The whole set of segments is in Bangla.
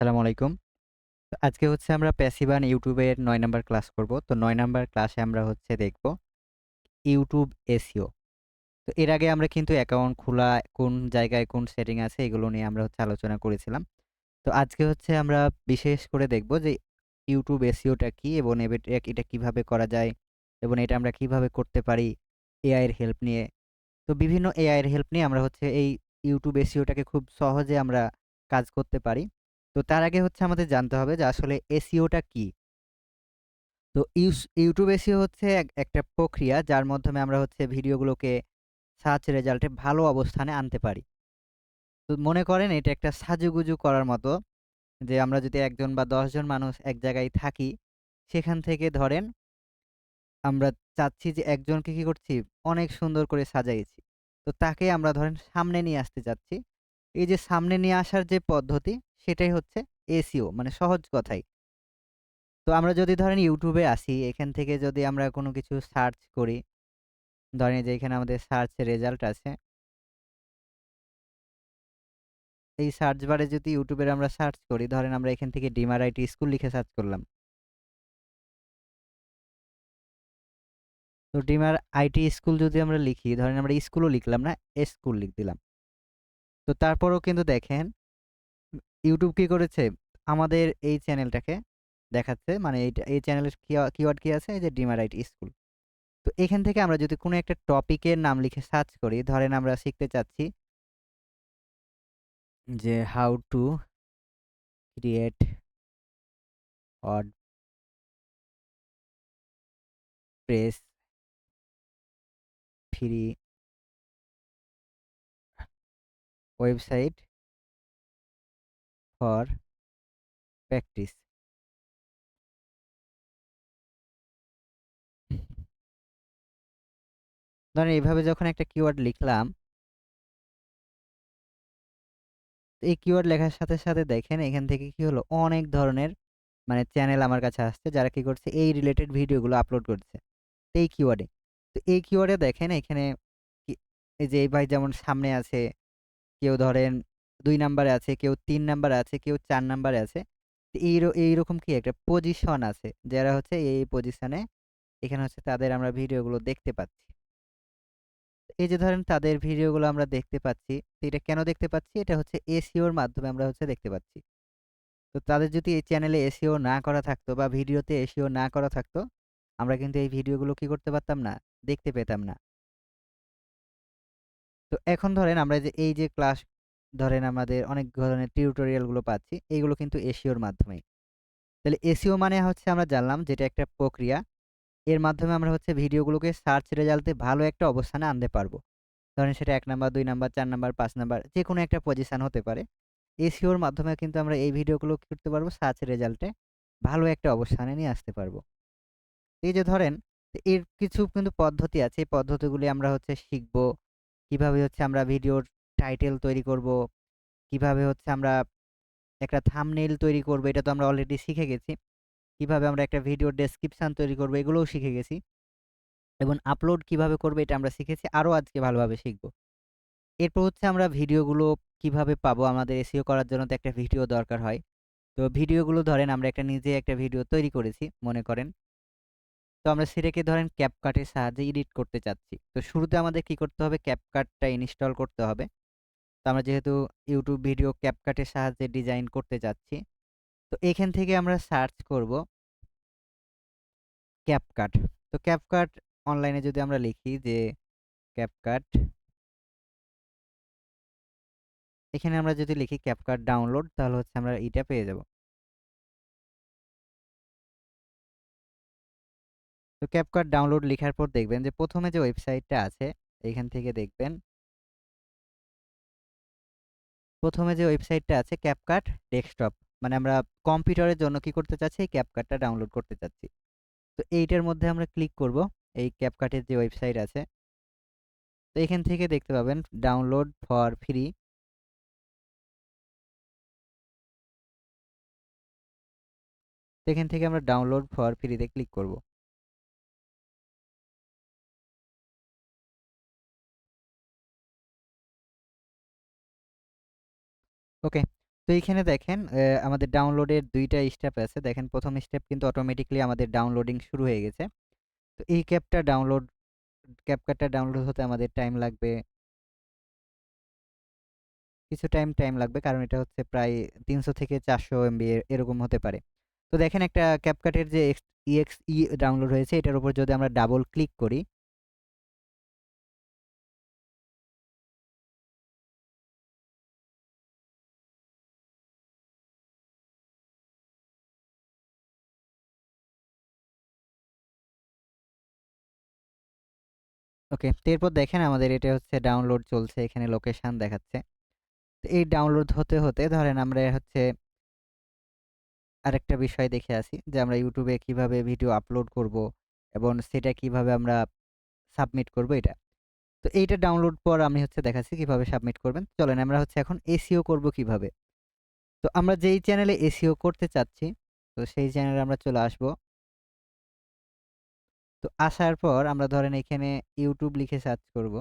আসসালামু আলাইকুম। তো আজকে হচ্ছে আমরা প্যাসিভ অন YouTube এর ৯ নাম্বার ক্লাস করব। তো ৯ নাম্বার ক্লাসে আমরা হচ্ছে দেখব YouTube SEO। তো এর আগে আমরা কিন্তু অ্যাকাউন্ট খোলা কোন জায়গায় কোন সেটিং আছে এগুলো নিয়ে আমরা হচ্ছে আলোচনা করেছিলাম। তো আজকে হচ্ছে আমরা বিশেষ করে দেখব যে YouTube SEO টা কি এবং এটা কিভাবে করা যায় এবং এটা আমরা কিভাবে করতে পারি AI এর হেল্প নিয়ে। তো বিভিন্ন AI এর হেল্প নিয়ে আমরা হচ্ছে এই YouTube SEO টাকে খুব সহজে আমরা কাজ করতে পারি। তো তার আগে হচ্ছে আমাদের জানতে হবে যে আসলে SEO টা কি? তো YouTube SEO হচ্ছে একটা প্রক্রিয়া যার মাধ্যমে আমরা হচ্ছে ভিডিওগুলোকে সার্চ রেজাল্টে ভালো অবস্থানে আনতে পারি। তো মনে করেন এটা একটা সাজুগুজু করার মতো যে আমরা যদি ১ জন বা ১০ জন মানুষ এক জায়গায় থাকি, সেখান থেকে ধরেন আমরা চাচ্ছি যে একজনকে কি করছি অনেক সুন্দর করে সাজাইছি। তো তাকে আমরা ধরেন সামনে নিয়ে আসতে চাচ্ছি। এই যে সামনে নিয়ে আসার যে পদ্ধতি সেটাই হচ্ছে SEO মানে সহজ কথায়। তো আমরা যদি ধরেন YouTube এ আসি, এখান থেকে যদি আমরা কোনো কিছু সার্চ করি, ধরেন এই যে এখানে আমাদের সার্চ রেজাল্ট আছে। এই সার্চ বারে যদি YouTube এর আমরা সার্চ করি, ধরেন আমরা এখান থেকে ডিমার আইটি স্কুল লিখে সার্চ করলাম। তো ডিমার আইটি স্কুল যদি আমরা লিখি, ধরেন আমরা স্কুলও লিখলাম না, স্কুল দিলাম। তো তারপরেও কিন্তু দেখেন YouTube কি করেছে? আমাদের এই চ্যানেলটাকে দেখাচ্ছে। মানে এই চ্যানেলের কিওয়ার্ড কি আছে? এই যে ডিমার আইটি স্কুল। তো এখান থেকে আমরা যদি কোনো একটা টপিকের নাম লিখে সার্চ করি, ধরেন আমরা শিখতে চাচ্ছি যে how to create WordPress free website for practice. ধরেন এইভাবে যখন একটা কিওয়ার্ড লিখলাম, এই কিওয়ার্ড লেখার সাথে, সাথে দেখেন এখান থেকে কি হলো? অনেক ধরনের মানে চ্যানেল আমার কাছে আসছে যারা কি করছে এই রিলেটেড ভিডিওগুলো আপলোড করছে। এই কিওয়ার্ডে। তো এই কিওয়ার্ডে দেখেন এখানে কি এই যে এই ভাই যেমন সামনে আছে, কেউ ধরেন ২ নাম্বারে আছে, কেউ ৩ নাম্বারে আছে, কেউ ৪ নাম্বারে আছে। তো এইরকম কি একটা পজিশন আছে যারা হচ্ছে এই পজিশনে এখানে হচ্ছে তাদের আমরা ভিডিওগুলো দেখতে পাচ্ছি। এই যে ধরেন তাদের ভিডিওগুলো আমরা দেখতে পাচ্ছি। তো এটা কেন দেখতে পাচ্ছি? এটা হচ্ছে SEO এর মাধ্যমে আমরা হচ্ছে দেখতে পাচ্ছি। তো তাদের যদি এই চ্যানেলে SEO না করা থাকতো বা ভিডিওতে SEO না করা থাকতো, আমরা কিন্তু এই ভিডিওগুলো কি করতে পারতাম না? দেখতে পেতাম না। তো এখন ধরেন আমরা যে এই যে ক্লাস ধরেন আমাদের অনেক ধরনের টিউটোরিয়াল গুলো পাচ্ছি, এগুলো কিন্তু এসইওর মাধ্যমেই। তাহলে এসইও মানে হচ্ছে আমরা জানলাম যেটা একটা প্রক্রিয়া। এর মাধ্যমে আমরা হচ্ছে ভিডিওগুলোকে সার্চ রেজাল্টে ভালো একটা অবস্থানে আনতে পারবো। ধরেন সেটা ১ নাম্বার, ২ নাম্বার, ৪ নাম্বার, ৫ নাম্বার যেকোনো একটা পজিশন হতে পারে। এসইওর মাধ্যমে কিন্তু আমরা এই ভিডিওগুলো কি করতে পারবো? সার্চ রেজাল্টে ভালো একটা অবস্থানে নিয়ে আসতে পারবো। এই যে ধরেন এর কিছু কিন্তু পদ্ধতি আছে। এই পদ্ধতিগুলি আমরা হচ্ছে শিখবো। কিভাবে হচ্ছে আমরা ভিডিওর টাইটেল তৈরি করব, কিভাবে হচ্ছে আমরা একটা থাম্বনেইল তৈরি করব, এটা তো আমরা অলরেডি শিখে গেছি। কিভাবে আমরা একটা ভিডিওর ডেসক্রিপশন তৈরি করব, এগুলোও শিখে গেছি। এবং আপলোড কিভাবে করব, এটা আমরা শিখেছি। আরও আজকে ভালোভাবে শিখব। এরপর হচ্ছে আমরা ভিডিওগুলো কিভাবে পাবো? আমাদের এসইও করার জন্য তো একটা ভিডিও দরকার হয়। তো ভিডিওগুলো ধরেন আমরা নিজে একটা ভিডিও তৈরি করেছি মনে করেন। তো আমরা সেটাকে ধরেন CapCut এর সাহায্যে এডিট করতে চাচ্ছি। তো শুরুতে আমাদের কি করতে হবে? CapCut টা ইনস্টল করতে হবে। তো আমরা যেহেতু YouTube ভিডিও CapCut এর সাহায্যে ডিজাইন করতে চাচ্ছি, তো এখান থেকে আমরা সার্চ করব CapCut। তো CapCut অনলাইনে যদি আমরা লিখি যে CapCut, এখানে আমরা যদি লিখি CapCut ডাউনলোড তাহলে হচ্ছে আমরা এটা পেয়ে যাব। তো CapCut ডাউনলোড লিখার পর দেখবেন যে ১ম এ যে ওয়েবসাইটটা আছে, এইখান থেকে দেখবেন ১ম এ যে ওয়েবসাইটটা আছে CapCut ডেস্কটপ। মানে আমরা কম্পিউটারের জন্য কি করতে চাচ্ছি? এই CapCut টা ডাউনলোড করতে চাচ্ছি। তো এইটার মধ্যে আমরা ক্লিক করব। এই CapCut এর যে ওয়েবসাইট আছে। তো এখান থেকে দেখতে পাবেন ডাউনলোড ফর ফ্রি। তো এখান থেকে আমরা ডাউনলোড ফর ফ্রি তে ক্লিক করব। ওকে। তো এইখানে দেখেন আমাদের ডাউনলোডের ২ টা স্টেপ আছে। দেখেন ১ম স্টেপ কিন্তু অটোমেটিক্যালি আমাদের ডাউনলোডিং শুরু হয়ে গেছে। তো এই ক্যাপকাটটা ডাউনলোড হতে আমাদের টাইম লাগবে, কিছু টাইম লাগবে কারণ এটা হচ্ছে প্রায় ৩০০ থেকে ৪০০ এমবি এরকম হতে পারে। তো দেখেন একটা ক্যাপকাটের যে EXE ডাউনলোড হয়েছে এটার উপর যদি আমরা ডাবল ক্লিক করি, ওকে। তো এরপর দেখেন আমাদের এটা হচ্ছে ডাউনলোড চলছে, এখানে লোকেশন দেখাচ্ছে। তো এই ডাউনলোড হতে ধরেন আমরা হচ্ছে আরেকটা বিষয় দেখে আসি যে আমরা YouTube এ কিভাবে ভিডিও আপলোড করব এবং সেটা কিভাবে আমরা সাবমিট করব এটা। তো এইটা ডাউনলোড পর আমি হচ্ছে দেখাচ্ছি কিভাবে সাবমিট করবেন। চলেন আমরা হচ্ছে এখন SEO করব কিভাবে। তো আমরা যেই চ্যানেলে SEO করতে চাচ্ছি, তো সেই চ্যানেলে আমরা চলে আসব। তো আসার পর আমরা ধরেন এখানে YouTube লিখে সার্চ করব।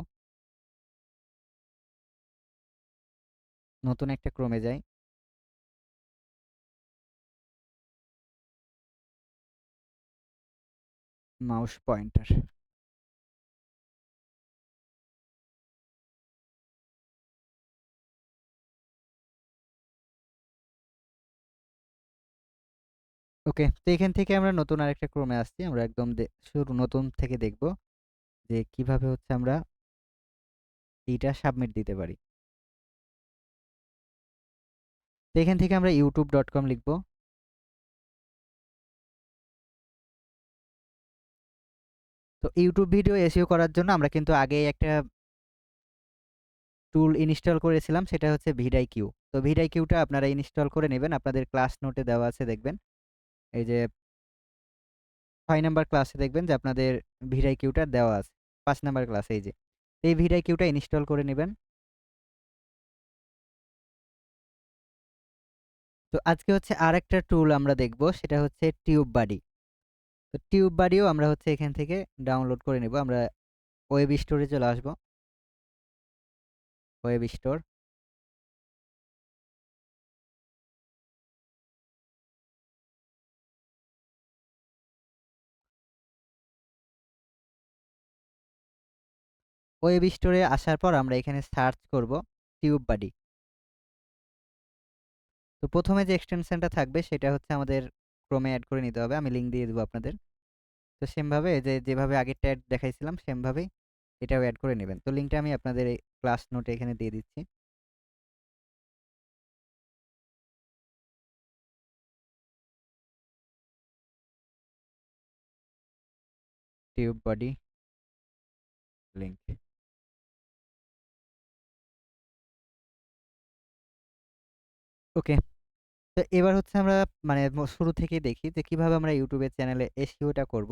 নতুন একটা ক্রমে যাই। Mouse pointer. ওকে। তো এখান থেকে আমরা নতুন আরেকটা ক্রমে আসছি। আমরা একদম শুরু নতুন থেকে দেখব যে কিভাবে হচ্ছে আমরা এইটা সাবমিট দিতে পারি। তো এখান থেকে আমরা youtube.com লিখব। তো YouTube ভিডিও SEO করার জন্য আমরা কিন্তু আগেই একটা টুল ইনস্টল করেছিলাম, সেটা হচ্ছে vidIQ। তো vidIQ টা আপনারা ইনস্টল করে নেবেন। আপনাদের ক্লাস নোটে দেওয়া আছে দেখবেন। এই যে ৬ নাম্বার ক্লাসে দেখবেন যে আপনাদের vidIQ টা দেওয়া আছে। ৫ নাম্বার ক্লাসে এই যে। এই vidIQ টা ইনস্টল করে নিবেন। তো আজকে হচ্ছে আরেকটা টুল আমরা দেখব, সেটা হচ্ছে TubeBuddy। তো TubeBuddy ও আমরা হচ্ছে এখান থেকে ডাউনলোড করে নিব। আমরা ওয়েব স্টোরে চলে আসব। Web store. ওয়েব স্টোরে আসার পর আমরা এখানে সার্চ করব TubeBuddy। তো ১ম এ যে এক্সটেনশনটা থাকবে সেটা হচ্ছে আমাদের ক্রমে এড করে নিতে হবে। আমি লিংক দিয়ে দিব আপনাদের। তো সেম ভাবে যেভাবে আগেরটা এড দেখাইছিলাম সেম ভাবেই এটাও এড করে নেবেন। তো লিংকটা আমি আপনাদের এই ক্লাস নোটে এখানে দিয়ে দিচ্ছি। TubeBuddy link. ওকে। তো এবার হচ্ছে আমরা মানে শুরু থেকেই দেখি যে কিভাবে আমরা YouTube এর চ্যানেলে SEO টা করব।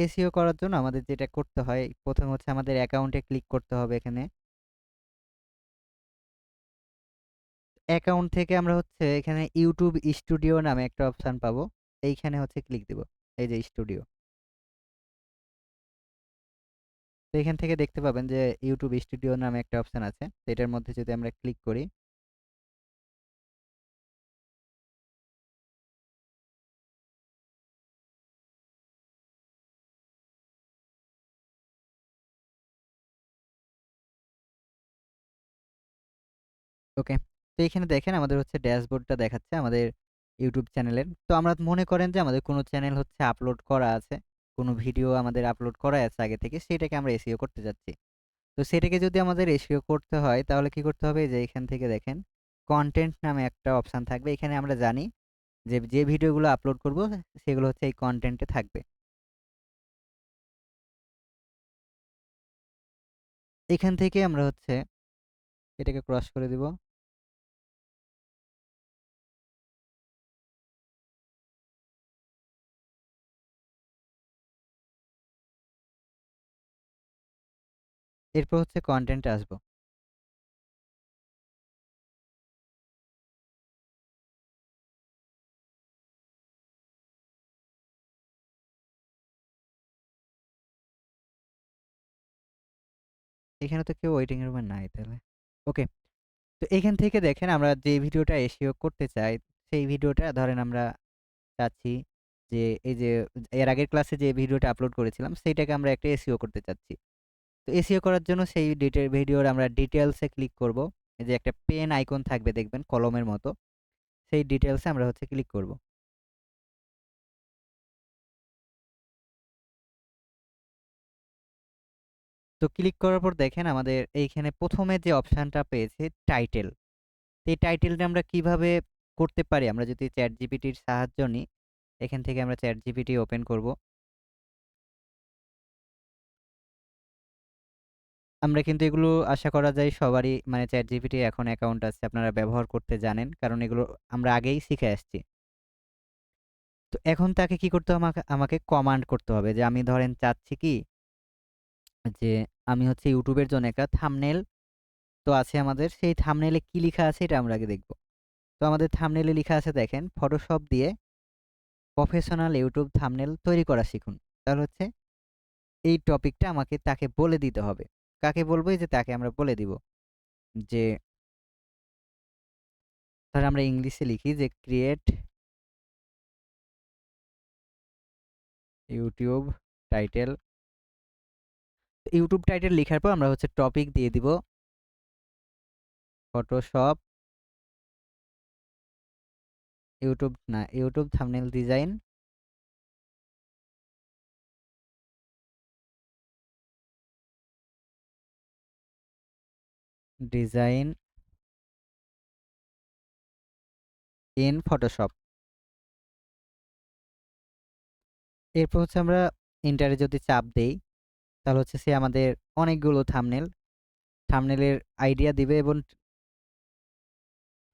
SEO করার জন্য আমাদের যেটা করতে হয়, ১ম হচ্ছে আমাদের অ্যাকাউন্টে ক্লিক করতে হবে এখানে। অ্যাকাউন্ট থেকে আমরা হচ্ছে এখানে YouTube স্টুডিও নামে একটা অপশন পাবো। এইখানে হচ্ছে ক্লিক দিব। এই যে স্টুডিও। তো এখান থেকে দেখতে পাবেন যে YouTube স্টুডিও নামে একটা অপশন আছে। তো এটার মধ্যে যদি আমরা ক্লিক করি, ওকে। তো এখানে দেখেন আমাদের হচ্ছে ড্যাশবোর্ডটা দেখাচ্ছে আমাদের YouTube চ্যানেলের। তো আমরা মনে করেন যে আমাদের কোনো চ্যানেল হচ্ছে আপলোড করা আছে, কোনো ভিডিও আমাদের আপলোড করা আছে আগে থেকে, সেটাকে আমরা SEO করতে যাচ্ছি। তো সেটাকে যদি আমাদের SEO করতে হয় তাহলে কি করতে হবে? যে এখান থেকে দেখেন কনটেন্ট নামে একটা অপশন থাকবে। এখানে আমরা জানি যে ভিডিওগুলো আপলোড করব সেগুলো হচ্ছে এই কনটেন্টে থাকবে। এখান থেকে আমরা হচ্ছে এটাকে ক্রস করে দিব। এরপর হচ্ছে কনটেন্টে আসবো। এখানে তো কেউ ওয়েটিং রুমে নাই তাহলে। ওকে। তো এখান থেকে দেখেন আমরা যে ভিডিওটা এসইও করতে চাই, সেই ভিডিওটা ধরেন আমরা চাচ্ছি যে এই যে এর আগের ক্লাসে যে ভিডিওটা আপলোড করেছিলাম সেইটাকে আমরা একটা এসইও করতে চাচ্ছি। তো এসইও করার জন্য সেই ভিডিওর আমরা ডিটেইলস এ ক্লিক করব। এই যে একটা পেন আইকন থাকবে দেখবেন কলমের মতো। সেই ডিটেইলস এ আমরা হচ্ছে ক্লিক করব। তো ক্লিক করার পর দেখেন আমাদের এইখানে ১ম এ যে অপশনটা পেয়েছি টাইটেল। এই টাইটেলটা আমরা কিভাবে করতে পারি? আমরা যদি ChatGPT-র সাহায্য নিই, এখান থেকে আমরা ChatGPT ওপেন করব। আমরা কিন্তু এগুলো আশা করা যায় সবারই মানে ChatGPT এখন অ্যাকাউন্ট আছে, আপনারা ব্যবহার করতে জানেন। কারণ এগুলো আমরা আগেই শিখে আসছি। তো এখন তাকে কি করতে হবে? আমাকে কমান্ড করতে হবে যে আমি ধরেন চাচ্ছি কি যে আমি হচ্ছে YouTube এর জন্য একটা থাম্বনেইল তো আছে আমাদের। সেই থাম্বনেইলে কি লিখা আছে এটা আমরা আগে দেখব। তো আমাদের থাম্বনেইলে লিখা আছে দেখেন, ফটোশপ দিয়ে প্রফেশনাল YouTube থাম্বনেইল তৈরি করা শিখুন। তাহলে হচ্ছে এই টপিকটা আমাকে তাকে বলে দিতে হবে। কাকে বলবো? এই যে তাকে আমরা বলে দিব যে ধরেন আমরা ইংলিশে লিখি যে create YouTube title. YouTube title লিখার পর আমরা হচ্ছে টপিক দিয়ে দিব Photoshop YouTube thumbnail design design in Photoshop. এরপর হচ্ছে আমরা এন্টারে যদি চাপ দেই তাহলে হচ্ছে সে আমাদের অনেকগুলো থাম্বনেইলের আইডিয়া দিবে এবং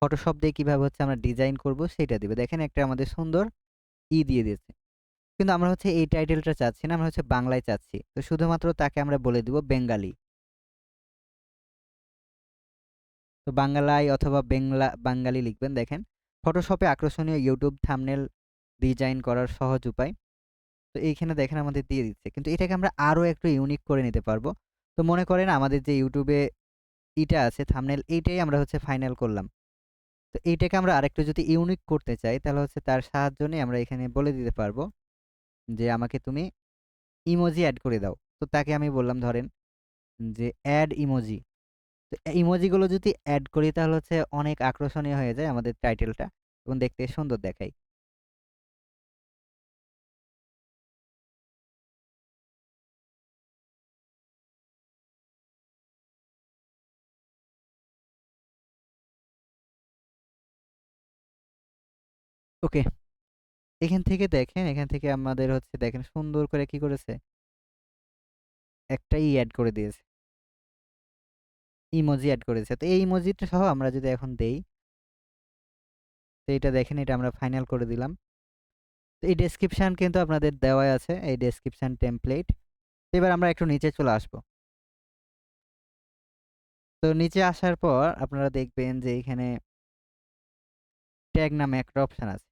ফটোশপ দিয়ে কিভাবে হচ্ছে আমরা ডিজাইন করব সেটা দিবে। দেখেন একটা আমাদের সুন্দর দিয়ে দিয়েছে। কিন্তু আমরা হচ্ছে এই টাইটেলটা চাচ্ছি না, আমরা হচ্ছে বাংলায় চাচ্ছি। তো শুধুমাত্র তাকে আমরা বলে দিব বেঙ্গালি। তো বাংলায় অথবা বাঙালি লিখবেন দেখেন। ফটোশপে আকর্ষণীয় ইউটিউব থাম্বনেল ডিজাইন করার সহজ উপায়। তো এইখানে দেখেন আমাদের দিয়ে দিচ্ছে। কিন্তু এটাকে আমরা আরো একটু ইউনিক করে নিতে পারবো। তো মনে করেন আমাদের যে ইউটিউবে আছে থাম্বনেল এইটাই আমরা হচ্ছে ফাইনাল করলাম। তো এইটাকে আমরা আরেকটু যদি ইউনিক করতে চাই তাহলে হচ্ছে তার সাহায্য নিয়ে আমরা এখানে বলে দিতে পারবো যে আমাকে তুমি ইমোজি এড করে দাও। তো তাকে আমি বললাম ধরেন যে এড ইমোজি। তো ইমোজিগুলো যদি এড করি তাহলে হচ্ছে অনেক আকর্ষণীয় হয়ে যায় আমাদের টাইটেলটা এবং দেখতে সুন্দর দেখায়। ওকে, এখান থেকে দেখেন, এখান থেকে আমাদের হচ্ছে দেখেন সুন্দর করে কি করেছে? একটা এড করে দিয়েছে। ইমোজি এড করেছে। তো এই ইমোজিটা সহ আমরা যদি এখন দেই, তো এটা দেখেন এটা আমরা ফাইনাল করে দিলাম। তো এই ডেসক্রিপশন কিন্তু আপনাদের দেওয়াই আছে, এই ডেসক্রিপশন টেমপ্লেট। এবার আমরা একটু নিচে চলে আসবো। তো নিচে আসার পর আপনারা দেখবেন যে এখানে ট্যাগ নামে একটা অপশন আছে।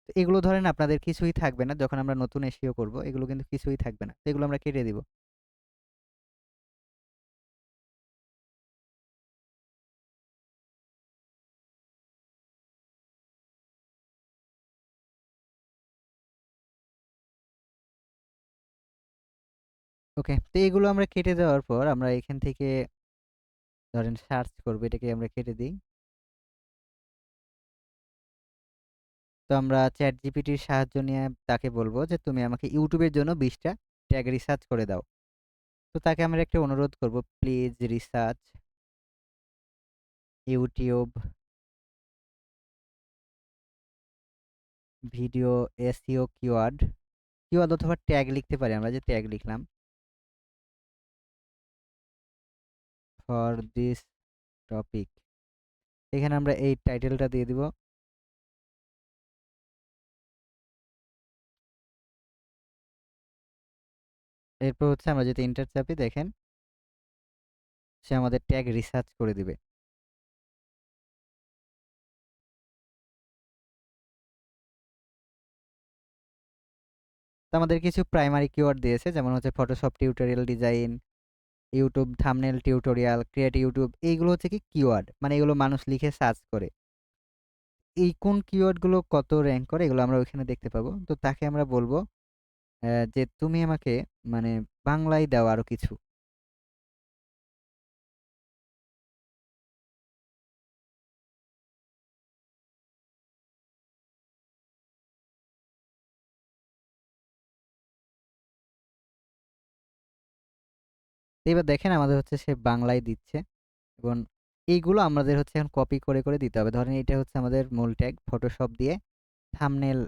তো এগুলো ধরেন আপনাদের কিছুই থাকবে না যখন আমরা নতুন এসইও করব, এগুলো কিন্তু কিছুই থাকবে না। তো এগুলো আমরা কেটে দিব। ওকে, তো এগুলো আমরা কেটে দেওয়ার পর আমরা এখান থেকে ধরেন সার্চ করব, এটাকে আমরা কেটে দিই। তো আমরা ChatGPT-র সাহায্য নিয়ে তাকে বলবো যে তুমি আমাকে ইউটিউবের জন্য ২০ টা ট্যাগ রিসার্চ করে দাও। তো তাকে আমরা একটা অনুরোধ করব, please research YouTube video SEO keyword অথবা ট্যাগ লিখতে পারি আমরা, যে ট্যাগ লিখলাম ফর দিস টপিক। এখানে আমরা এই টাইটেলটা দিয়ে দিব। এরপর হচ্ছে আমরা যদি এন্টার চাপি দেখেন সে আমাদের ট্যাগ রিসার্চ করে দিবে। তো আমাদের কিছু প্রাইমারি কিওয়ার্ড দিয়েছে, যেমন হচ্ছে Photoshop tutorial design, YouTube thumbnail tutorial, create YouTube এইগুলো হচ্ছে কি কিওয়ার্ড। মানে এগুলো মানুষ লিখে সার্চ করে। এই কোন কিওয়ার্ড গুলো কত র‍্যাংক করে এগুলো আমরা ওইখানে দেখতে পাবো। তো তাকে আমরা বলব যে তুমি আমাকে মানে বাংলায় দাও আরো কিছু। তো এবার দেখেন আমাদের হচ্ছে সে বাংলায় দিচ্ছে এবং এইগুলো আমাদের হচ্ছে এখন কপি করে দিতে হবে। ধরেন এটা হচ্ছে আমাদের মূল ট্যাগ ফটোশপ দিয়ে থাম্বনেল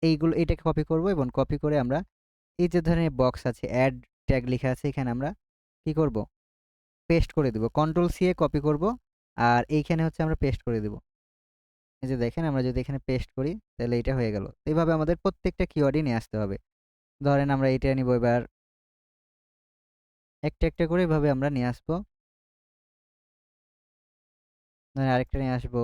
এইগুলো এটাকে কপি করব এবং কপি করে আমরা এই যে ধরেন বক্স আছে অ্যাড ট্যাগ লেখা আছে এখানে আমরা কি করব? পেস্ট করে দিব। কন্ট্রোল সি এ কপি করব আর এইখানে হচ্ছে আমরা পেস্ট করে দিব। এই যে দেখেন আমরা যদি এখানে পেস্ট করি তাহলে এটা হয়ে গেল। এইভাবে আমাদের প্রত্যেকটা কিওয়ার্ডই নিয়ে আসতে হবে। ধরেন আমরা এটা নিব এবার একটা করে এভাবে আমরা নিয়ে আসবো। ধরেন আরেকটা নিয়ে আসবো।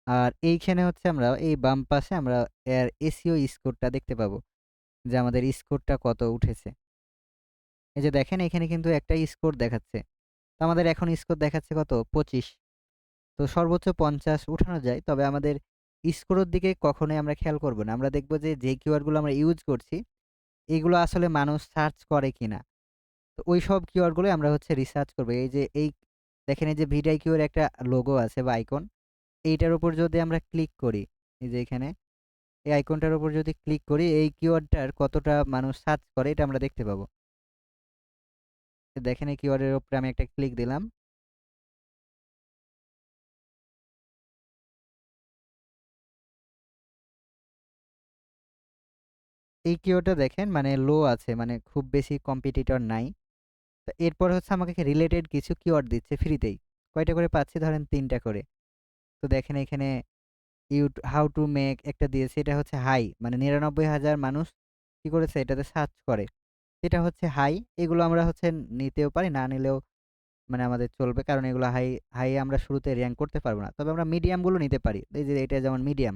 আর এইখানে হচ্ছে আমরা এই বাম পাশে আমরা এর এসইও স্কোরটা দেখতে পাবো যে আমাদের স্কোরটা কত উঠেছে। এই যে দেখেন এখানে কিন্তু একটা স্কোর দেখাচ্ছে। তো আমাদের এখন স্কোর দেখাচ্ছে কত? ২৫। তো সর্বোচ্চ ৫০ উঠানো যায়। তবে আমাদের স্কোরের দিকে কখনোই আমরা খেয়াল করব না। আমরা দেখব যে, যে কিওয়ার্ডগুলো আমরা ইউজ করছি, এগুলো আসলে মানুষ সার্চ করে কিনা। তো ওইসব কিওয়ার্ডগুলোই আমরা হচ্ছে রিসার্চ করব। এই যে এই দেখেন এই যে ভিডিআইকিউ এর একটা লোগো আছে বা আইকন, এইটার উপর যদি আমরা ক্লিক করি, এই যে এখানে এই আইকনটার উপর যদি ক্লিক করি, এই কিওয়ার্ডটার কতটা মানুষ সার্চ করে এটা আমরা দেখতে পাবো। দেখেন এই কিওয়ার্ডের উপরে আমি একটা ক্লিক দিলাম। এই কিওয়ার্ডটা দেখেন মানে লো আছে, মানে খুব বেশি কম্পিটিটর নাই। তো এরপর হচ্ছে আমাকে রিলেটেড কিছু কিওয়ার্ড দিচ্ছে ফ্রিতেই। কয়টা করে পাচ্ছি? ধরেন ৩ টা করে। তো দেখেন এখানে হাউ টু মেক একটা দিয়েছে। এটা হচ্ছে হাই, মানে ৯৯,০০০ মানুষ কি করেছে? এটাতে সার্চ করে। এটা হচ্ছে হাই। এগুলো আমরা হচ্ছে নিতেও পারি, না নিলেও মানে আমাদের চলবে। কারণ এগুলো হাই আমরা শুরুতে র‍্যাংক করতে পারব না। তবে আমরা মিডিয়াম গুলো নিতে পারি। এই যে এটা যেমন মিডিয়াম।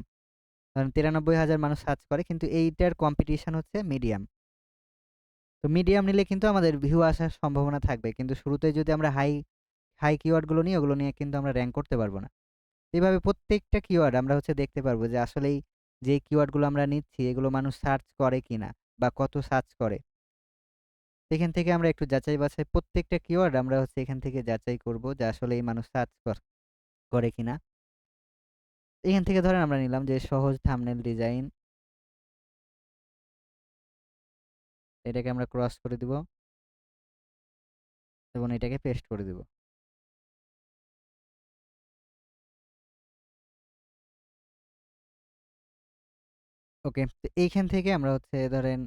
ধরেন ৯৩,০০০ মানুষ সার্চ করে কিন্তু এইটার কম্পিটিশন হচ্ছে মিডিয়াম। তো মিডিয়াম নিলে কিন্তু আমাদের ভিউ আসার সম্ভাবনা থাকবে। কিন্তু শুরুতেই যদি আমরা হাই কিওয়ার্ড গুলো নিই, ওগুলো নিয়ে কিন্তু আমরা র‍্যাংক করতে পারব না। এভাবে প্রত্যেকটা কিওয়ার্ড আমরা হচ্ছে দেখতে পারবো যে আসলেই যে কিওয়ার্ড গুলো আমরা নিচ্ছি এগুলো মানুষ সার্চ করে কিনা বা কত সার্চ করে। এখান থেকে আমরা একটু যাচাই বাছাই প্রত্যেকটা কিওয়ার্ড আমরা হচ্ছে এখান থেকে যাচাই করব যে আসলেই মানুষ সার্চ করে কিনা। এখান থেকে ধরেন আমরা নিলাম যে সহজ থাম্বনেল ডিজাইন, এটাকে আমরা ক্রস করে দিব এবং এটাকে পেস্ট করে দিব। ওকে, তো এইখান থেকে আমরা হচ্ছে ধরেন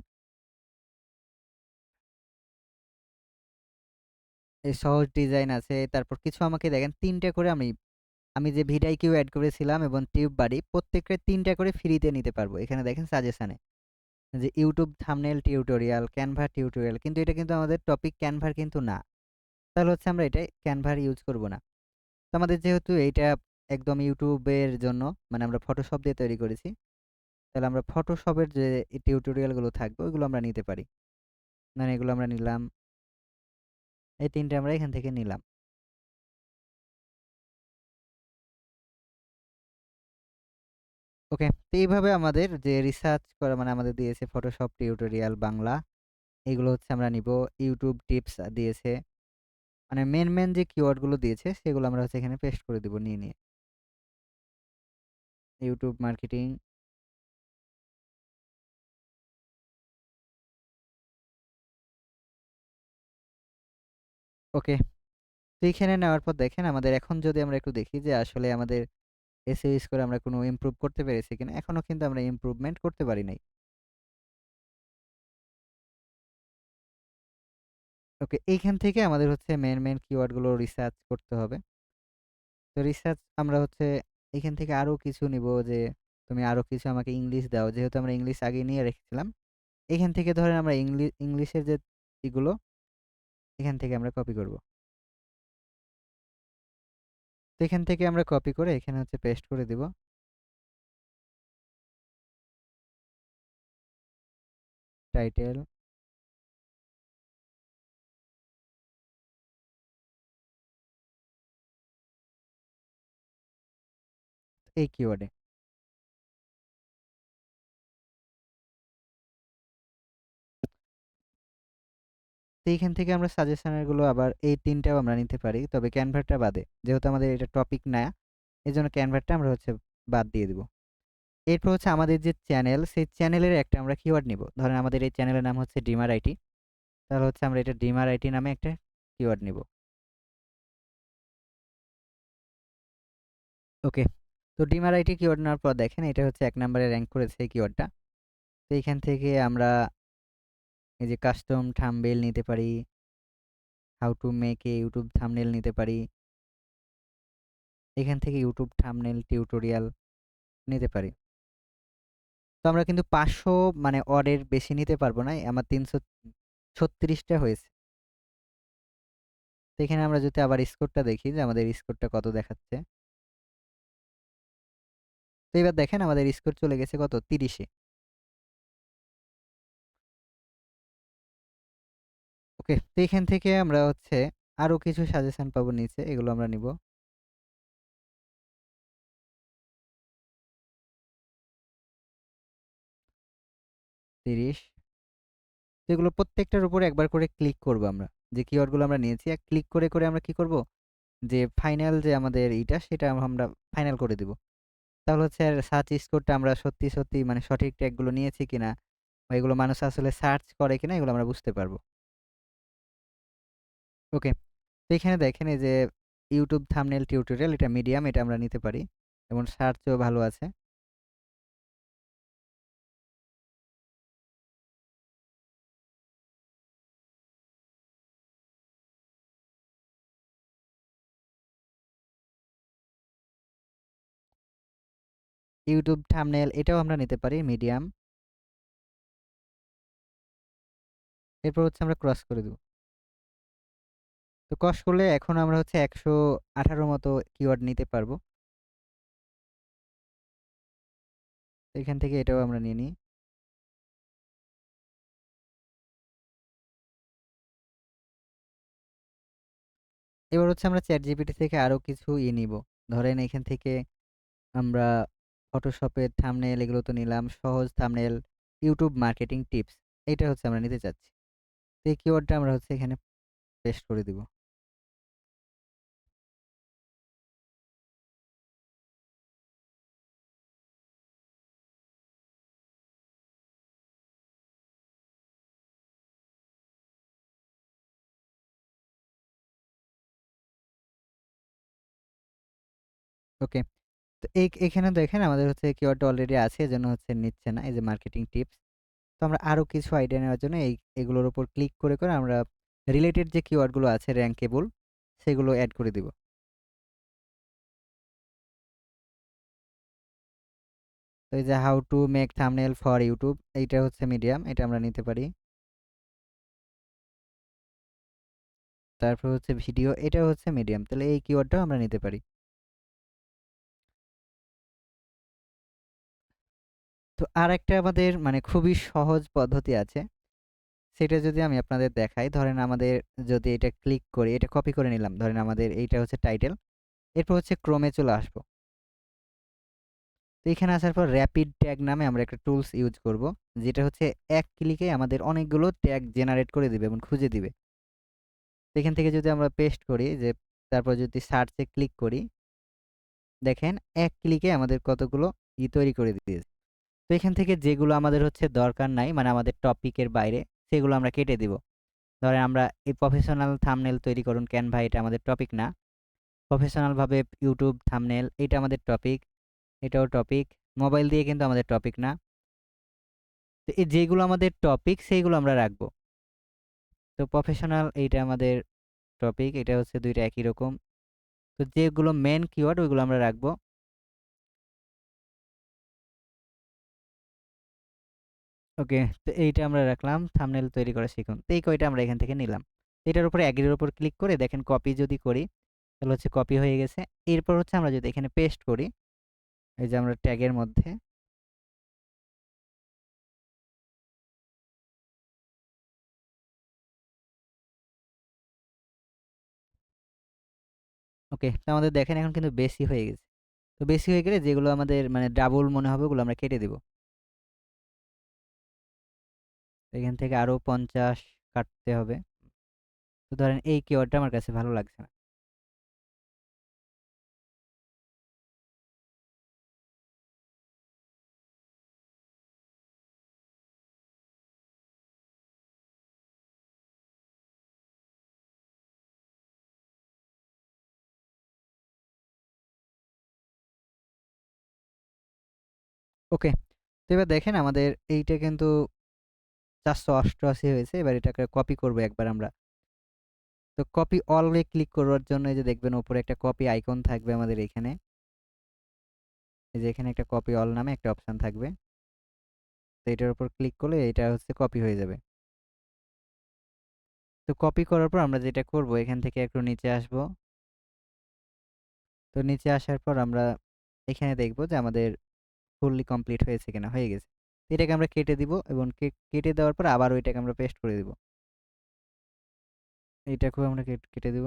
এই সহজ ডিজাইন আছে, তারপর কিছু আমাকে দেখেন ৩ টা করে আমি যে ভিডিআইকিউ এড করেছিলাম এবং টিউব বাড়ি প্রত্যেকটা ৩ টা করে ফ্রিতে নিতে পারবো। এখানে দেখেন সাজেশনে যে YouTube thumbnail tutorial, Canva tutorial, কিন্তু এটা কিন্তু আমাদের টপিক ক্যানভার কিন্তু না। তাহলে হচ্ছে আমরা এটা ক্যানভার ইউজ করব না। তো আমাদের যেহেতু এইটা একদম ইউটিউবের জন্য, মানে আমরা ফটোশপ দিয়ে তৈরি করেছি, তাহলে আমরা ফটোশপের যে টিউটোরিয়াল গুলো থাকবে ওইগুলো আমরা নিতে পারি। মানে এগুলো আমরা নিলাম। এই ৩ টা আমরা এখান থেকে নিলাম। ওকে। তো এইভাবে আমাদের যে রিসার্চ করা, মানে আমাদের দিয়েছে ফটোশপ টিউটোরিয়াল বাংলা, এগুলো হচ্ছে আমরা নিব। ইউটিউব টিপস দিয়েছে। মানে মেইন যে কিওয়ার্ড গুলো দিয়েছে সেগুলো আমরা হচ্ছে এখানে পেস্ট করে দিব নিয়ে। YouTube marketing. ওকে। তো এইখানে নেওয়ার পর দেখেন আমাদের এখন যদি আমরা একটু দেখি যে আসলে আমাদের এসইও স্কোরে আমরা কোনো ইমপ্রুভ করতে পেরেছি কিনা। এখনো কিন্তু আমরা ইমপ্রুভমেন্ট করতে পারি নাই। ওকে, এইখান থেকে আমাদের হচ্ছে মেইন কিওয়ার্ড গুলো রিসার্চ করতে হবে। তো রিসার্চ আমরা হচ্ছে এখান থেকে আরো কিছু নিব যে তুমি আরো কিছু আমাকে ইংলিশ দাও। যেহেতু আমরা ইংলিশ আগেই নিয়ে রেখেছিলাম। এখান থেকে ধরেন আমরা ইংলিশের যে ইগুলো এখান থেকে আমরা কপি করব। তো এখান থেকে আমরা কপি করে এখানে হচ্ছে পেস্ট করে দিব। টাইটেল, এই কিওয়ার্ডে। তো এইখান থেকে আমরা সাজেশনের গুলো আবার এই ৩টাও আমরা নিতে পারি। তবে ক্যানভাটা বাদে। যেহেতু আমাদের এটা টপিক না, এজন্য ক্যানভাটা আমরা হচ্ছে বাদ দিয়ে দিব। এরপর হচ্ছে আমাদের যে চ্যানেল, সেই চ্যানেলের একটা আমরা কিওয়ার্ড নিব। ধরেন আমাদের এই চ্যানেলের নাম হচ্ছে ডিমার আইটি। তাহলে হচ্ছে আমরা এটা ডিমার আইটি নামে একটা কিওয়ার্ড নিব। ওকে। তো ডিমার আইটি কিওয়ার্ড নেওয়ার পর দেখেন এটা হচ্ছে ১ নম্বরে র‍্যাংক করেছে এই কিওয়ার্ডটা। তো এইখান থেকে আমরা এই যে কাস্টম থাম্বনেল নিতে পারি, how to make a YouTube thumbnail নিতে পারি। এখান থেকে ইউটিউব থাম্বনেল টিউটোরিয়াল নিতে পারি। তো আমরা কিন্তু ৫০০ মানে ওয়ার্ডের বেশি নিতে পারবো না। আমার ৩৩৬ টা হয়েছে। তো এখানে আমরা যদি আবার স্কোরটা দেখি যে আমাদের স্কোরটা কত দেখাচ্ছে। তো এবার দেখেন আমাদের স্কোর চলে গেছে কত ৩০ এ। ওকে। তো এখান থেকে আমরা হচ্ছে আরো কিছু সাজেশন পাবো নিচে, এগুলো আমরা নিব। তিরিশ। তো এগুলো প্রত্যেকটার উপরে একবার করে ক্লিক করব আমরা। যে কিওয়ার্ডগুলো আমরা নিয়েছি এক ক্লিক করে, করে আমরা কি করব? যে ফাইনাল যে আমাদের এইটা সেটা আমরা ফাইনাল করে দিব। তাহলে হচ্ছে আর সার্চ স্কোরটা আমরা সত্যি, সত্যি মানে সঠিক ট্যাগগুলো নিয়েছি কিনা বা এগুলো মানুষ আসলে সার্চ করে কিনা এগুলো আমরা বুঝতে পারবো। ওকে। তো এখানে দেখেন এই যে ইউটিউব থাম্বনেল টিউটোরিয়াল এটা মিডিয়াম, এটা আমরা নিতে পারি এবং সার্চও ভালো আছে। ইউটিউব থাম্বনেল এটাও আমরা নিতে পারি মিডিয়াম। এরপর হচ্ছে আমরা ক্রস করে দেব। তো ক্রস করলে এখন আমরা হচ্ছে ১১৮ মতো কিওয়ার্ড নিতে পারবো। এখান থেকে এটাও আমরা নিয়ে নিই। এবার হচ্ছে আমরা ChatGPT থেকে আরো কিছু নিব। ধরেন এখান থেকে আমরা ফটোশপের থাম্বনেল এগুলো তো নিলাম, সহজ থাম্বনেল, ইউটিউব মার্কেটিং টিপস এইটা হচ্ছে আমরা নিতে চাচ্ছি। তো এই কিওয়ার্ডটা আমরা হচ্ছে এখানে পেস্ট করে দিব। ওকে। তো এখানে দেখেন আমাদের হচ্ছে কিওয়ার্ডটা অলরেডি আছে এজন্য হচ্ছে নিচ্ছে না। এই যে মার্কেটিং টিপস। তো আমরা আরো কিছু আইডিয়া নেওয়ার জন্য এগুলোর উপর ক্লিক করে, করে আমরা রিলেটেড যে কিওয়ার্ডগুলো আছে র‍্যাঙ্কেবল সেগুলো এড করে দিব। তো এই যে how to make thumbnail for YouTube এইটা হচ্ছে মিডিয়াম, এটা আমরা নিতে পারি। তারপর হচ্ছে ভিডিও এটা হচ্ছে মিডিয়াম। তাহলে এই কিওয়ার্ডটাও আমরা নিতে পারি। তো আরেকটা আমাদের মানে খুবই সহজ পদ্ধতি আছে। সেটা যদি আমি আপনাদের দেখাই, ধরেন আমাদের যদি এটা ক্লিক করি, এটা কপি করে নিলাম। ধরেন আমাদের এইটা হচ্ছে টাইটেল। এরপর হচ্ছে ক্রোমে চলে আসবো। তো এখানে আসার পর র‍্যাপিড ট্যাগ নামে আমরা একটা টুলস ইউজ করব। যেটা হচ্ছে এক ক্লিকে আমাদের অনেকগুলো ট্যাগ জেনারেট করে দিবে এবং খুঁজে দিবে। তো এখান থেকে যদি আমরা পেস্ট করি যে তারপর যদি সার্চে ক্লিক করি, দেখেন এক ক্লিকে আমাদের কতগুলো তৈরি করে দিয়েছে। তো এখান থেকে যেগুলো আমাদের হচ্ছে দরকার নাই মানে আমাদের টপিকের বাইরে সেগুলো আমরা কেটে দিব। ধরেন আমরা এই প্রফেশনাল থাম্বনেল তৈরি করুন ক্যানভা এটা আমাদের টপিক না। প্রফেশনাল ভাবে ইউটিউব থাম্বনেল এটা আমাদের টপিক, এটাও টপিক। মোবাইল দিয়ে কিন্তু আমাদের টপিক না। তো এই যেগুলো আমাদের টপিক সেইগুলো আমরা রাখবো। তো প্রফেশনাল এইটা আমাদের টপিক, এটা হচ্ছে ২ টা একই রকম। তো যেগুলো মেইন কিওয়ার্ড ওইগুলো আমরা রাখবো। ওকে। তো এইটা আমরা রাখলাম থাম্বনেল তৈরি করা শিখুন। তো এই কয়টা আমরা এখান থেকে নিলাম। এটার উপরে এগ্রির উপর ক্লিক করে দেখেন কপি যদি করি তাহলে হচ্ছে কপি হয়ে গেছে। এরপর হচ্ছে আমরা যদি এখানে পেস্ট করি, এই যে আমরা ট্যাগের মধ্যে ওকে, তো আমাদের দেখেন এখন কিন্তু বেশি হয়ে গেছে। তো বেশি হয়ে গেলে যেগুলো আমাদের মানে ডাবল মনে হবে ওগুলো আমরা কেটে দিব। এখান থেকে আরো 50 কাটতে হবে। তো ধরেন এই কিওয়ার্ডটা আমার কাছে ভালো লাগছে না। ওকে, তো এবার দেখেন আমাদের এইটা কিন্তু 488 হয়েছে। এবার এটাকে কপি করব একবার আমরা। তো কপি অল এ ক্লিক করার জন্য এই যে দেখবেন উপরে একটা কপি আইকন থাকবে আমাদের এখানে। এই যে এখানে একটা কপি অল নামে একটা অপশন থাকবে। তো এটার উপর ক্লিক করলে এটা হচ্ছে কপি হয়ে যাবে। তো কপি করার পর আমরা যেটা করব এখান থেকে একটু নিচে আসব। তো নিচে আসার পর আমরা এখানে দেখব যে আমাদের ফুললি কমপ্লিট হয়েছে কিনা, হয়ে গেছে। তো এটাকে আমরা কেটে দিব এবং কেটে দেওয়ার পর আবার ওইটাকে আমরা পেস্ট করে দিব। এইটাকেও আমরা কেটে দিব।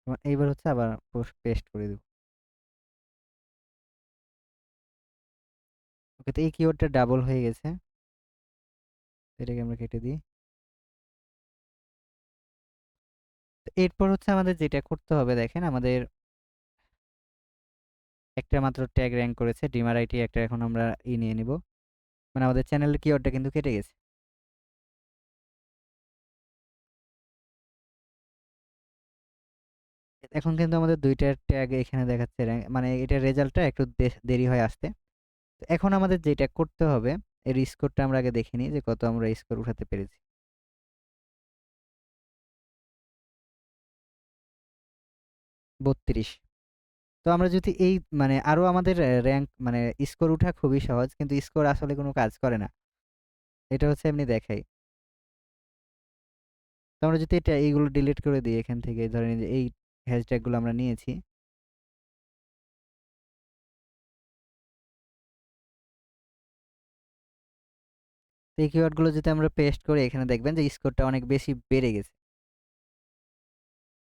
এবং এইবার হচ্ছে আবার পেস্ট করে দিব। ওকে, তো এই কিওয়ার্ডটা ডাবল হয়ে গেছে। এটাকে আমরা কেটে দিই। তো এরপর হচ্ছে আমাদের যেটা করতে হবে দেখেন আমাদের একটা মাত্র ট্যাগ র্যাঙ্ক করেছে ডিমার আইটি একটা, এখন আমরা নিয়ে নিব। মানে আমাদের চ্যানেলের কিওয়ার্ডটা কিন্তু কেটে গেছে। এখন কিন্তু আমাদের দুইটা ট্যাগ এখানে দেখাচ্ছে মানে এটা রেজাল্টটা একটু দেরি হয় আসতে। তো এখন আমাদের যেটা করতে হবে এর স্কোরটা আমরা আগে দেখে নিই যে কত আমরা স্কোর উঠাতে পেরেছি। 32। তো আমরা যদি এই মানে আরো আমাদের র্যাঙ্ক মানে স্কোর উঠা খুবই সহজ, কিন্তু স্কোর আসলে কোনো কাজ করে না। এটা হচ্ছে এমনি দেখাই। তো আমরা যদি এটা এইগুলো ডিলিট করে দিই এখান থেকে, ধরেন এই যে এই হ্যাশট্যাগুলো আমরা নিয়েছি। তো এই কিওয়ার্ডগুলো যদি আমরা পেস্ট করি এখানে দেখবেন যে স্কোরটা অনেক বেশি বেড়ে গেছে।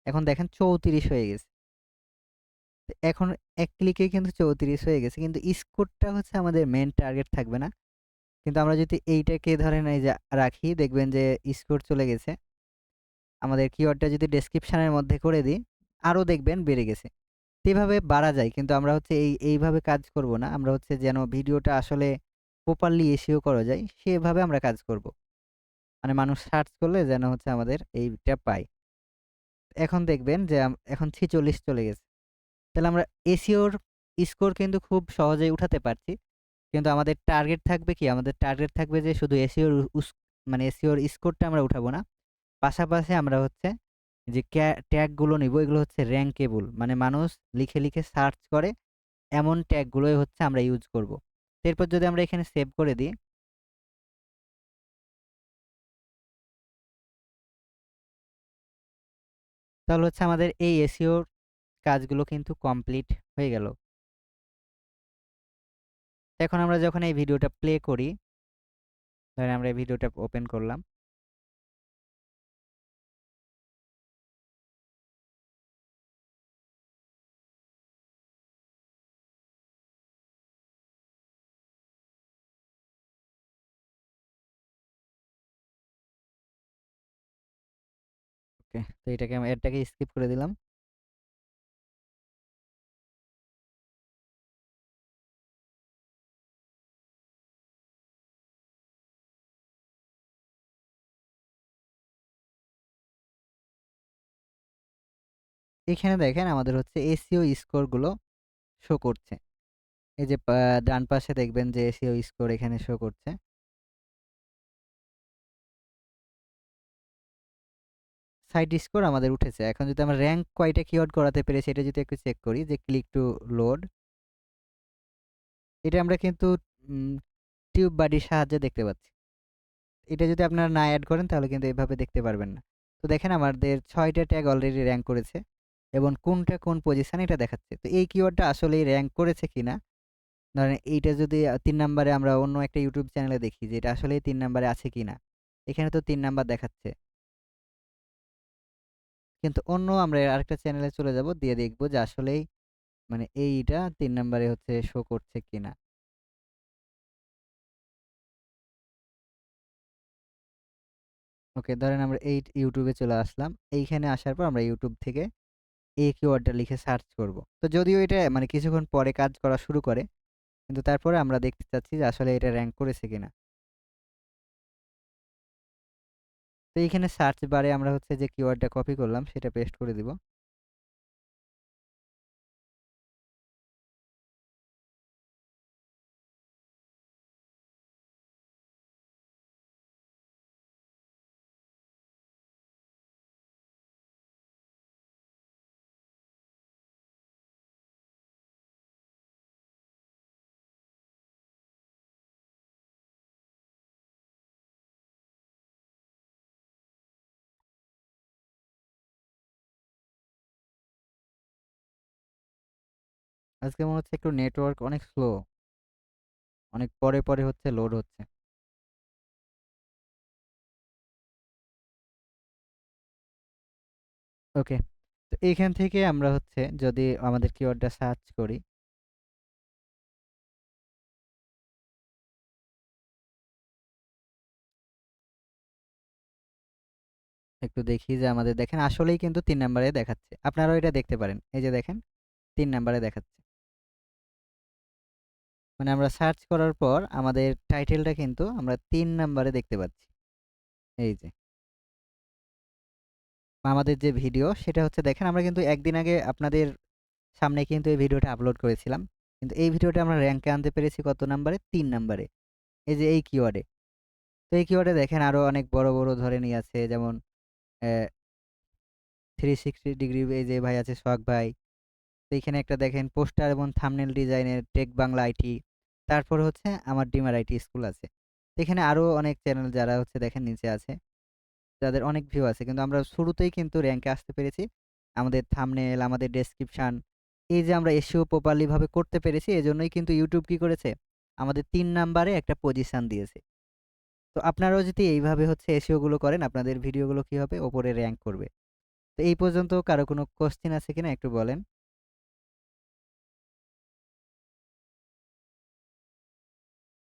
এখন দেখেন 34 হয়ে গেছে। তো এখন এক ক্লিকে কিন্তু 34 হয়ে গেছে, কিন্তু স্কোরটা হচ্ছে আমাদের মেন টার্গেট থাকবে না। কিন্তু আমরা যদি এইটাকে ধরেন এই যে রাখি দেখবেন যে স্কোর চলে গেছে। আমাদের কিওয়ার্ডটা যদি ডেসক্রিপশনের মধ্যে করে দিই আরও দেখবেন বেড়ে গেছে। তো এভাবে বাড়া যায়, কিন্তু আমরা হচ্ছে এইভাবে কাজ করব না। আমরা হচ্ছে যেন ভিডিওটা আসলে প্রপারলি এসইও করা যায় সেভাবে আমরা কাজ করব। মানে মানুষ সার্চ করলে যেন হচ্ছে আমাদের এইটা পায়। এখন দেখবেন যে এখন 46 চলে গেছে। তাহলে আমরা এসইওর স্কোর কিন্তু খুব সহজেই উঠাতে পারছি। কিন্তু আমাদের টার্গেট থাকবে কি? আমাদের টার্গেট থাকবে যে শুধু এসইওর মানে এসইওর স্কোরটা আমরা উঠাবো না। পাশাপাশি আমরা হচ্ছে যে ট্যাগগুলো নিব এগুলো হচ্ছে র‍্যাঙ্কেবল, মানে মানুষ লিখে, লিখে সার্চ করে এমন ট্যাগগুলোই হচ্ছে আমরা ইউজ করব। এরপর যদি আমরা এখানে সেভ করে দিই, তাহলে হচ্ছে আমাদের এই এসইওর কাজগুলো কিন্তু কমপ্লিট হয়ে গেল। এখন আমরা যখন এই ভিডিওটা প্লে করি, ধরেন আমরা এই ভিডিওটা ওপেন করলাম। ওকে, তো এটাকে এরটাকে স্কিপ করে দিলাম। এখানে দেখেন আমাদের হচ্ছে এসইও স্কোরগুলো শো করছে। এই যে ডান পাশে দেখবেন যে এসইও স্কোর এখানে শো করছে। সাইড স্কোর আমাদের উঠেছে। এখন যদি আমরা র‍্যাঙ্ক কয়টা কিওয়ার্ড করাতে পেরেছি এটা যদি একটু চেক করি, যে ক্লিক টু লোড, এটা আমরা কিন্তু উম টিউব বাডির সাহায্যে দেখতে পাচ্ছি। এটা যদি আপনারা না এড করেন তাহলে কিন্তু এভাবে দেখতে পারবেন না। তো দেখেন আমাদের ৬ টা ট্যাগ অলরেডি র‍্যাঙ্ক করেছে এবং কোনটা কোন পজিশনে এটা দেখাচ্ছে। তো এই কিওয়ার্ডটা আসলেই র‍্যাঙ্ক করেছে কিনা, ধরেন এইটা যদি ৩ নাম্বারে আমরা অন্য একটা ইউটিউব চ্যানেলে দেখি যে এটা আসলেই ৩ নাম্বারে আছে কিনা। এখানে তো ৩ নাম্বার দেখাচ্ছে। কিন্তু অন্য আমরা আরেকটা চ্যানেলে চলে যাব, দিয়ে দেখব যে আসলেই মানে এইটা ৩ নাম্বারে হচ্ছে শো করছে কিনা। ওকে, ধরেন আমরা এই YouTube এ চলে আসলাম। এইখানে আসার পর আমরা YouTube থেকে এই কিওয়ার্ডটা লিখে সার্চ করব। তো যদিও এটা মানে কিছুক্ষণ পরে কাজ করা শুরু করে, কিন্তু তারপরে আমরা দেখতে চাচ্ছি যে আসলে এটা র‍্যাংক করেছে কিনা। তো এইখানে সার্চ বারে আমরা হচ্ছে যে কিওয়ার্ডটা কপি করলাম সেটা পেস্ট করে দিব। আজকে মনে হচ্ছে একটু নেটওয়ার্ক অনেক স্লো। অনেক পরে হচ্ছে লোড হচ্ছে। ওকে। তো এইখান থেকে আমরা হচ্ছে যদি আমাদের কিওয়ার্ডটা সার্চ করি, একটু দেখি যে আমাদের দেখেন আসলেই কিন্তু ৩ নাম্বারে দেখাচ্ছে। আপনারাও এটা দেখতে পারেন। এই যে দেখেন ৩ নাম্বারে দেখাচ্ছে। মানে আমরা সার্চ করার পর আমাদের টাইটেলটা কিন্তু আমরা ৩ নাম্বারে দেখতে পাচ্ছি। এই যে। আমাদের যে ভিডিও সেটা হচ্ছে দেখেন আমরা কিন্তু একদিন আগে আপনাদের সামনে কিন্তু এই ভিডিওটা আপলোড করেছিলাম। কিন্তু এই ভিডিওটা আমরা র‍্যাংকে আনতে পেরেছি কত নাম্বারে? ৩ নাম্বারে। এই যে এই কিওয়ার্ডে। তো এই কিওয়ার্ডে দেখেন আরো অনেক বড় ধরেন আছে যেমন অ্যা 360 ডিগ্রি এই যে ভাই আছে সোহাগ ভাই। তো এইখানে একটা দেখেন পোস্টার এবং থাম্বনেল ডিজাইনের টেক বাংলা আইটি। তারপর হচ্ছে আমার ডিমার আইটি স্কুল আছে। তো এখানে আরো অনেক চ্যানেল যারা হচ্ছে দেখেন নিচে আছে। যাদের অনেক ভিউ আছে। কিন্তু আমরা শুরুতেই কিন্তু র‍্যাংকে আসতে পেরেছি। আমাদের থাম্বনেল, আমাদের ডেসক্রিপশন এই যে আমরা এসইও প্রপারলি ভাবে করতে পেরেছি এজন্যই কিন্তু YouTube কি করেছে? আমাদের ৩ নাম্বারে একটা পজিশন দিয়েছে। তো আপনারাও যদি এইভাবে হচ্ছে এসইও গুলো করেন আপনাদের ভিডিওগুলো কি হবে? উপরে র‍্যাংক করবে। তো এই পর্যন্ত কারো কোনো কোয়েশ্চেন আছে কিনা একটু বলেন?